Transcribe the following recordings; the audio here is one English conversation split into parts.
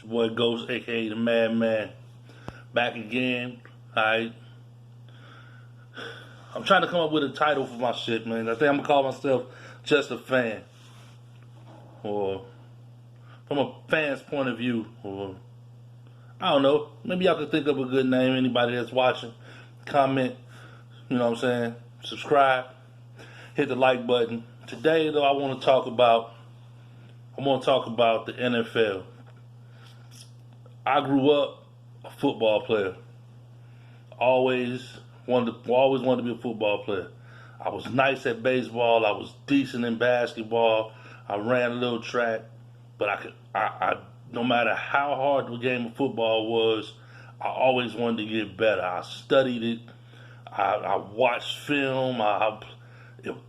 your boy Ghost, aka the Madman, back again. Alright. I'm trying to come up with a title for my shit, man. I think I'm gonna call myself Just a Fan. Or from a fan's point of view. Or I don't know. Maybe y'all could think of a good name. Anybody that's watching, comment, you know what I'm saying? Subscribe. Hit the like button. Today though I wanna talk about the NFL. I grew up a football player. Always wanted to be a football player. I was nice at baseball. I was decent in basketball. I ran a little track, but I no matter how hard the game of football was, I always wanted to get better. I studied it. I watched film. I'm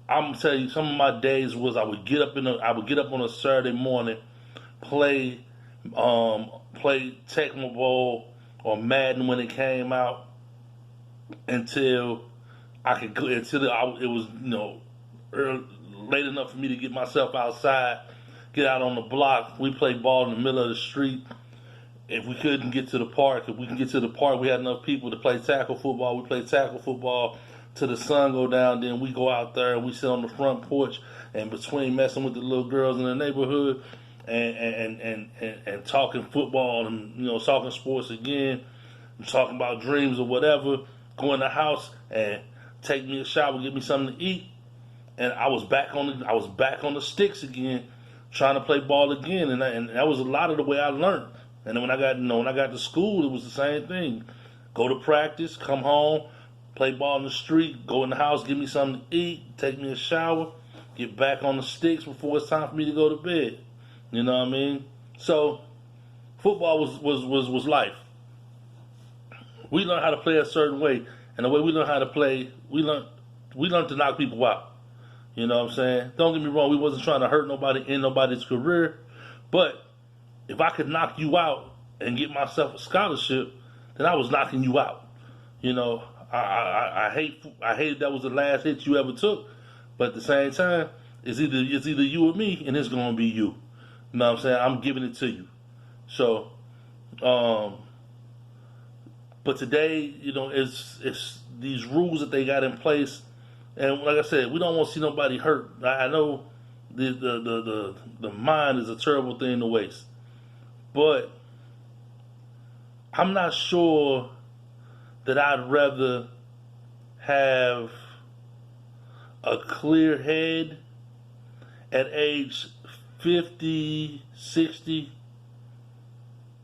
gonna tell you, some of my days was I would get up on a Saturday morning, play Tecmo Bowl or Madden when it came out until it was late enough for me to get myself outside, get out on the block. We played ball in the middle of the street. If we couldn't get to the park, we had enough people to play tackle football. We played tackle football till the sun go down. Then we go out there and we sit on the front porch, and between messing with the little girls in the neighborhood and talking football and talking sports again, talking about dreams or whatever, go in the house and take me a shower, get me something to eat, and I was back on the sticks again, trying to play ball again, and that was a lot of the way I learned. And then when I got to school, it was the same thing. Go to practice, come home, play ball in the street, go in the house, give me something to eat, take me a shower, get back on the sticks before it's time for me to go to bed. You know what I mean? So football was life. We learned how to play a certain way, and the way we learned how to play, we learned to knock people out. You know what I'm saying? Don't get me wrong, we wasn't trying to hurt nobody in nobody's career, but if I could knock you out and get myself a scholarship, then I was knocking you out. I hate that was the last hit you ever took, but at the same time, it's either you or me, and it's gonna be you. You know what I'm saying? I'm giving it to you. So, but today, it's these rules that they got in place, and like I said, we don't want to see nobody hurt. I know the mind is a terrible thing to waste, but I'm not sure that I'd rather have a clear head at age 50, 60,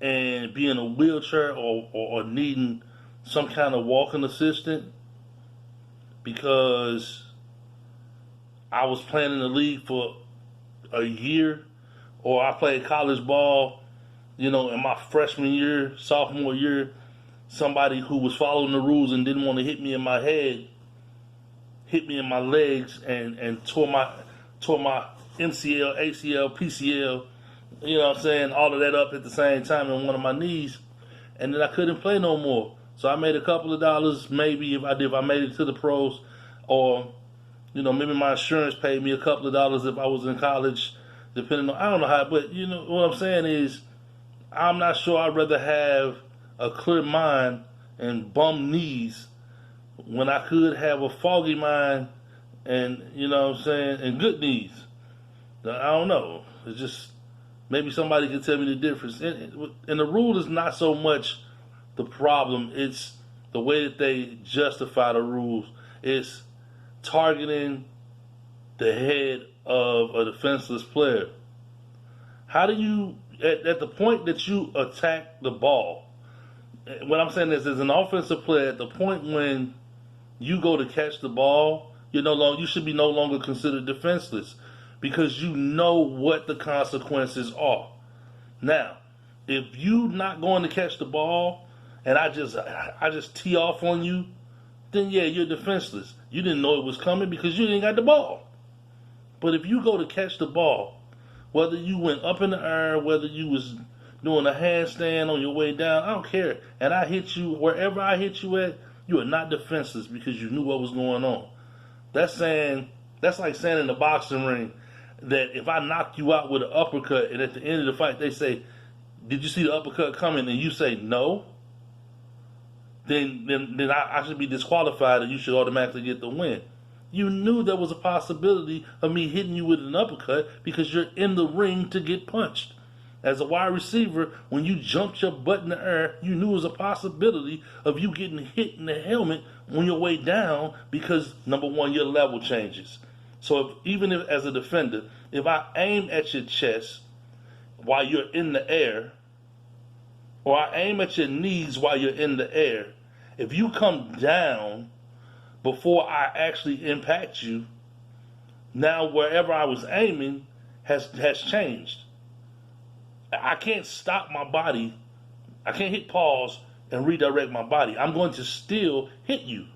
and be in a wheelchair or needing some kind of walking assistant because I was playing in the league for a year, or I played college ball, in my freshman year, sophomore year. Somebody who was following the rules and didn't want to hit me in my head, hit me in my legs and tore my MCL, ACL, PCL, all of that up at the same time in one of my knees, and then I couldn't play no more. So I made a couple of dollars, maybe if I made it to the pros, or maybe my insurance paid me a couple of dollars if I was in college, depending on, I don't know how, but what I'm saying is, I'm not sure I'd rather have a clear mind and bum knees when I could have a foggy mind and and good knees. I don't know. It's just maybe somebody can tell me the difference. And the rule is not so much the problem; it's the way that they justify the rules. It's targeting the head of a defenseless player. How do you, at the point that you attack the ball? What I'm saying is, as an offensive player, at the point when you go to catch the ball, you should be no longer considered defenseless because you know what the consequences are. Now, if you not going to catch the ball and I just tee off on you, then yeah, you're defenseless. You didn't know it was coming because you didn't got the ball. But if you go to catch the ball, whether you went up in the air, whether you was doing a handstand on your way down, I don't care, and I hit you wherever I hit you at, you are not defenseless because you knew what was going on. That's like saying in the boxing ring that if I knock you out with an uppercut and at the end of the fight they say did you see the uppercut coming and you say no, then I should be disqualified and you should automatically get the win. You knew there was a possibility of me hitting you with an uppercut because you're in the ring to get punched. As a wide receiver, when you jumped your butt in the air, you knew there was a possibility of you getting hit in the helmet on your way down because, number one, your level changes. So even if, as a defender, if I aim at your chest while you're in the air, or I aim at your knees while you're in the air, if you come down before I actually impact you, now wherever I was aiming has changed. I can't stop my body. I can't hit pause and redirect my body. I'm going to still hit you.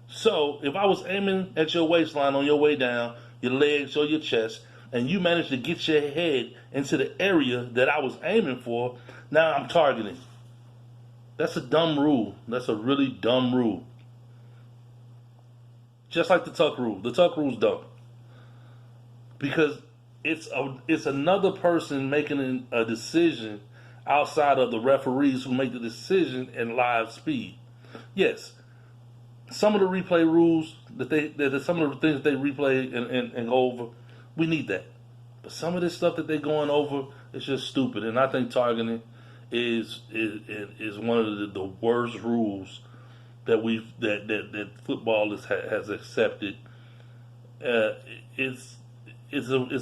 So if I was aiming at your waistline on your way down, your legs or your chest, and you managed to get your head into the area that I was aiming for, now I'm targeting. That's a dumb rule. That's a really dumb rule. Just like the tuck rule. The tuck rule's dumb. Because it's another person making a decision outside of the referees who make the decision in live speed. Yes, some of the replay rules that some of the things that they replay and go over, we need that. But some of this stuff that they're going over is just stupid, and I think targeting is one of the worst rules that football has accepted. It's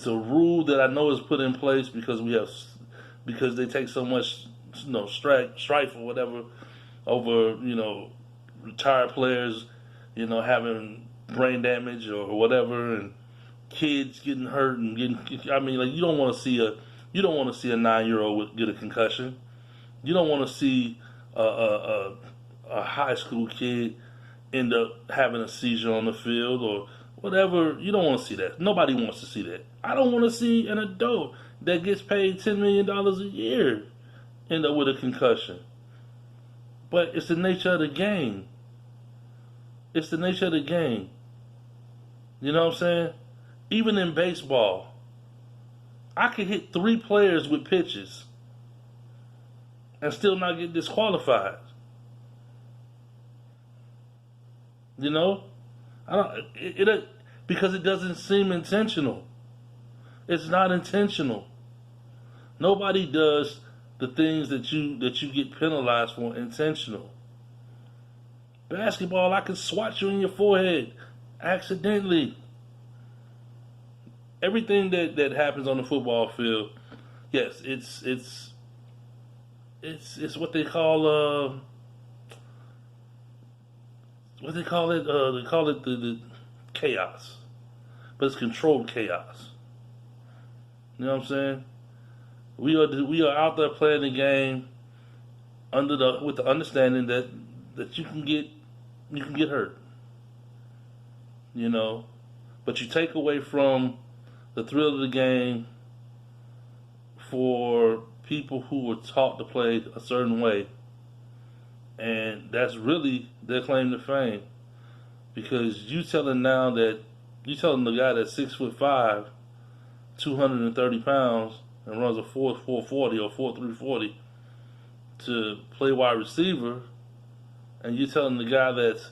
a rule that I know is put in place because they take so much strife or whatever over retired players having brain damage or whatever, and kids getting hurt and you don't want to see a 9-year-old get a concussion. You don't want to see a high school kid end up having a seizure on the field or whatever. You don't want to see that. Nobody wants to see that. I don't want to see an adult that gets paid $10 million a year end up with a concussion. But it's the nature of the game. It's the nature of the game. You know what I'm saying? Even in baseball, I could hit 3 players with pitches and still not get disqualified. Because it doesn't seem intentional. It's not intentional. Nobody does the things that you get penalized for intentional. Basketball, I can swat you in your forehead accidentally. Everything that happens on the football field, yes, it's what they call they call it the chaos, but it's controlled chaos. You know what I'm saying? We are out there playing the game with the understanding that you can get hurt. But you take away from the thrill of the game for people who were taught to play a certain way. And that's really their claim to fame. Because you telling the guy that's 6'5", 230 pounds, and runs a 4.40 or 4.340 to play wide receiver, and you telling the guy that's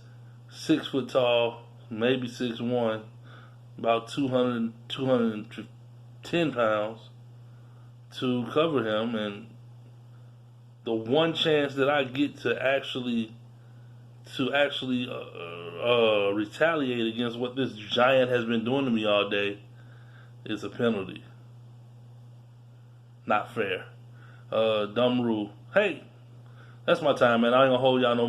6 foot tall, maybe 6'1", about 210 pounds to cover him, and the one chance that I get to actually retaliate against what this giant has been doing to me all day is a penalty. Not fair. Dumb rule. Hey, that's my time, man. I ain't gonna hold y'all no